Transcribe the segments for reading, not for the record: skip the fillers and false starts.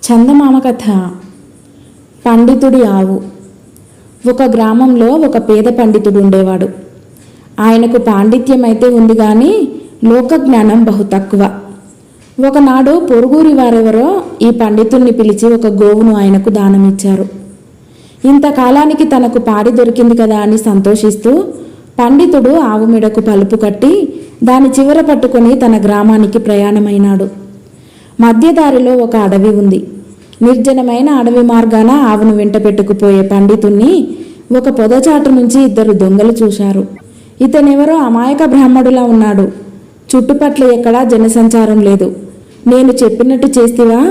చందమామ కథ. పండితుడి ఆవు. ఒక గ్రామంలో ఒక పేద పండితుడు ఉండేవాడు. ఆయనకు పాండిత్యం అయితే ఉంది కానీ లోకజ్ఞానం బహు తక్కువ. ఒకనాడు పొరుగురి వారెవరో ఈ పండితుడిని పిలిచి ఒక గోవును ఆయనకు దానమిచ్చారు. ఇంతకాలానికి తనకు పాడి దొరికింది కదా అని సంతోషిస్తూ పండితుడు ఆవు మెడకు పలుపు కట్టి దాని చివర పట్టుకొని తన గ్రామానికి ప్రయాణమైనాడు. మధ్యదారిలో ఒక అడవి ఉంది. నిర్జనమైన అడవి మార్గాన ఆవును వెంట పెట్టుకుపోయే పండితుణ్ణి ఒక పొదచాటు నుంచి ఇద్దరు దొంగలు చూశారు. ఇతనెవరో అమాయక బ్రాహ్మడులా ఉన్నాడు. చుట్టుపట్ల ఎక్కడా జనసంచారం లేదు. నేను చెప్పినట్టు చేస్తేవా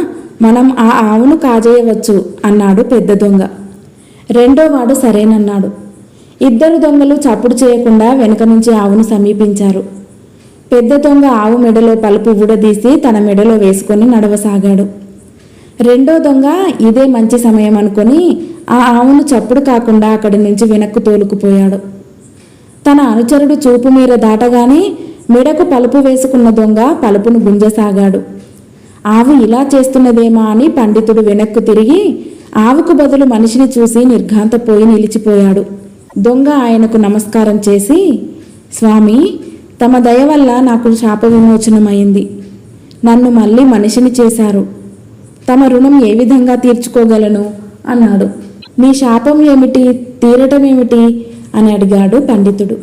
మనం ఆ ఆవును కాజేయవచ్చు అన్నాడు పెద్ద దొంగ. రెండోవాడు సరేనన్నాడు. ఇద్దరు దొంగలు చప్పుడు చేయకుండా వెనుక నుంచి ఆవును సమీపించారు. పెద్ద దొంగ ఆవు మెడలో పలుపు ఊడదీసి తన మెడలో వేసుకొని నడవసాగాడు. రెండో దొంగ ఇదే మంచి సమయం అనుకొని ఆ ఆవును చప్పుడు కాకుండా అక్కడి నుంచి వెనక్కు తోలుకుపోయాడు. తన అనుచరుడు చూపు మీర దాటగానే మెడకు పలుపు వేసుకున్న దొంగ పలుపును గుంజసాగాడు. ఆవు ఇలా చేస్తున్నదేమా అని పండితుడు వెనక్కు తిరిగి ఆవుకు బదులు మనిషిని చూసి నిర్ఘాంతపోయి నిలిచిపోయాడు. దొంగ ఆయనకు నమస్కారం చేసి, స్వామి, తమ దయ వల్ల నాకు శాప విమోచనమైంది. నన్ను మళ్ళీ మనిషిని చేశారు. తమ రుణం ఏ విధంగా తీర్చుకోగలను అన్నాడు. మీ శాపం ఏమిటి, తీరటం ఏమిటి అని అడిగాడు పండితుడు.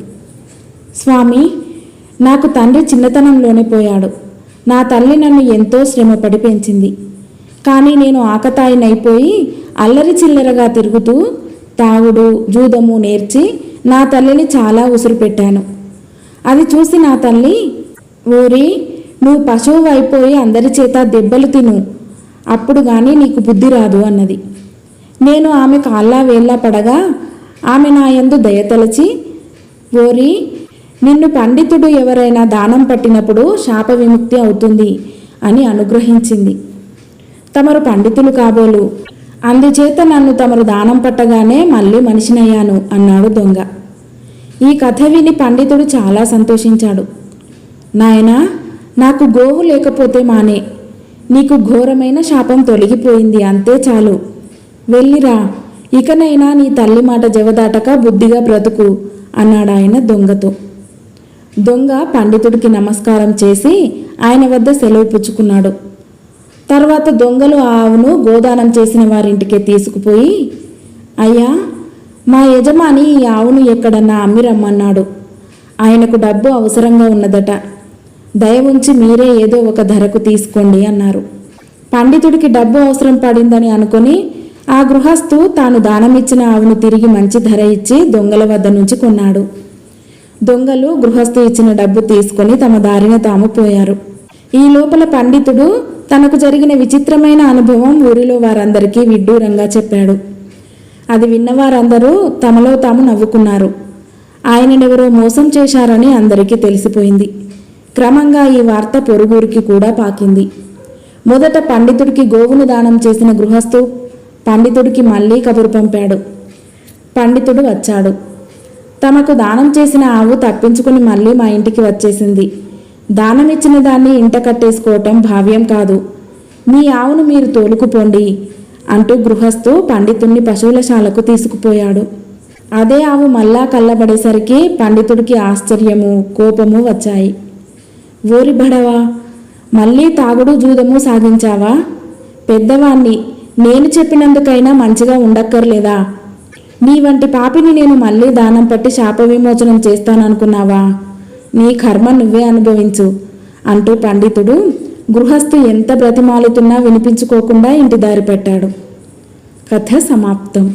స్వామి, నాకు తండ్రి చిన్నతనంలోనే పోయాడు. నా తల్లి నన్ను ఎంతో శ్రమపడి పెంచింది. కానీ నేను ఆకతాయినైపోయి అల్లరి చిల్లరగా తిరుగుతూ తాగుడు జూదము నేర్చి నా తల్లిని చాలా ఉసురు పెట్టాను. అది చూసి నా తల్లి, ఓరి, నువ్వు పశువు అయిపోయి అందరి చేత దెబ్బలు తిను, అప్పుడు కానీ నీకు బుద్ధి రాదు అన్నది. నేను ఆమె కాళ్ళ వేళ్ళ పడగా ఆమె నా యందు దయతలచి, ఓరి, నిన్ను పండితుడు ఎవరైనా దానం పట్టినప్పుడు శాప విముక్తి అవుతుంది అని అనుగ్రహించింది. తమరు పండితులు కాబోలు, అందుచేత నన్ను తమరు దానం పట్టగానే మళ్ళీ మనిషినయ్యాను అన్నాడు దొంగ. ఈ కథ విని పండితుడు చాలా సంతోషించాడు. నాయనా, నాకు గోవు లేకపోతే మానే. నీకు ఘోరమైన శాపం తొలగిపోయింది, అంతే చాలు. వెళ్ళిరా, ఇకనైనా నీ తల్లి మాట జవదాటక బుద్ధిగా బ్రతుకు అన్నాడాయన దొంగతో. దొంగ పండితుడికి నమస్కారం చేసి ఆయన వద్ద సెలవు పుచ్చుకున్నాడు. తర్వాత దొంగలు ఆ ఆవును గోదానం చేసిన వారింటికే తీసుకుపోయి, అయ్యా, మా యజమాని ఈ ఆవును ఎక్కడన్నా అమ్మి రమ్మన్నాడు. ఆయనకు డబ్బు అవసరంగా ఉన్నదట. దయ ఉంచి మీరే ఏదో ఒక ధరకు తీసుకోండి అన్నారు. పండితుడికి డబ్బు అవసరం పడిందని అనుకుని ఆ గృహస్థు తాను దానమిచ్చిన ఆవును తిరిగి మంచి ధర ఇచ్చి దొంగల వద్ద నుంచి కొన్నాడు. దొంగలు గృహస్థు ఇచ్చిన డబ్బు తీసుకొని తమ దారిన తాము పోయారు. ఈ లోపల పండితుడు తనకు జరిగిన విచిత్రమైన అనుభవం ఊరిలో వారందరికీ విడ్డూరంగా చెప్పాడు. అది విన్నవారందరూ తమలో తాము నవ్వుకున్నారు. ఆయననెవరో మోసం చేశారని అందరికీ తెలిసిపోయింది. క్రమంగా ఈ వార్త పొరుగురికి కూడా పాకింది. మొదట పండితుడికి గోవును దానం చేసిన గృహస్థు పండితుడికి మళ్ళీ కబురు పంపాడు. పండితుడు వచ్చాడు. తమకు దానం చేసిన ఆవు తప్పించుకుని మళ్ళీ మా ఇంటికి వచ్చేసింది. దానమిచ్చిన దాన్ని ఇంట కట్టేసుకోవటం భావ్యం కాదు. మీ ఆవును మీరు తోలుకుపోండి అంటూ గృహస్థు పండితుణ్ణి పశువులశాలకు తీసుకుపోయాడు. అదే ఆవు మళ్ళా కళ్ళబడేసరికి పండితుడికి ఆశ్చర్యము కోపము వచ్చాయి. ఓరి బడవా, మళ్ళీ తాగుడు జూదము సాగించావా? పెద్దవాణ్ణి, నేను చెప్పినందుకైనా మంచిగా ఉండక్కర్లేదా? నీ వంటి పాపిని నేను మళ్ళీ దానం పట్టి శాప విమోచనం చేస్తాననుకున్నావా? నీ కర్మ నువ్వే అనుభవించు అంటూ పండితుడు గృహస్థు ఎంత బ్రతిమాలుతున్నా వినిపించుకోకుండా ఇంటి దారి పెట్టాడు. కథ సమాప్తం.